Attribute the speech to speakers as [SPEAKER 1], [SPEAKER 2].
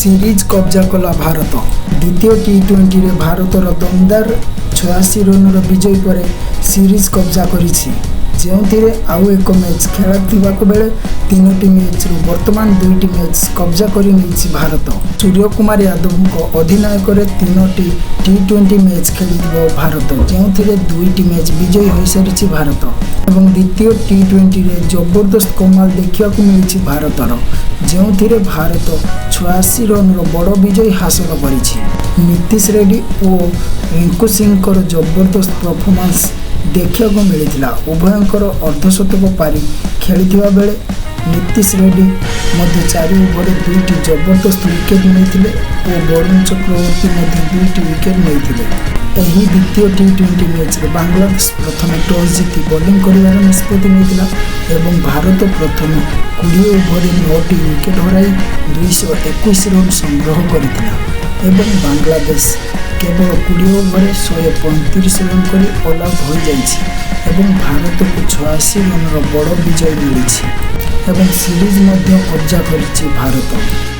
[SPEAKER 1] Series कब्जा कला भारत। द्वितीय टी20 रे भारतर दमदार 86 रन विजय पर सीरीज कब्जा करिछि, जेउथिरे आउ एक मैच खेला बेले तीनोटी मैच वर्तमान दुईटी मैच कब्जा कर नहीं भारत। सूर्यकुमार यादव अधिनायक तीनोटी टी20 मैच खेल भारत, जो दुईटी मैच विजयी हो सारी भारत। एवं द्वितीय टी20 रे जबरदस्त कमाल देखा मिली भारतर, जो भारत 86 रन बड़ विजय हासिल कर। नीतीश रेड्डी और रिंकू सिंह जबरदस्त परफॉर्मेंस देखा मिलता। उभयंकर अर्धशतक पारी खेली बेले नीतीश रेड्डी 4 ओवर दुईटी जबरदस्त विकेट नहीं और वरुण चक्रवर्ती दुईटी विकेट नहीं। यही द्वितीय टी20 मैच रे बांग्लादेश प्रथम टॉस जीति बॉलिंग कर निष्पत्ति नहीं, भारत प्रथम 20 ओवर 9टी विकेट हराई 221 रन संग्रह करथिला। बांग्लादेश केवल 20 ओवर 135 रन कर ऑल आउट हो जाइछि। भारत को 86 रन बड़ विजय मिली। सीरीज कब्जा कर भारत।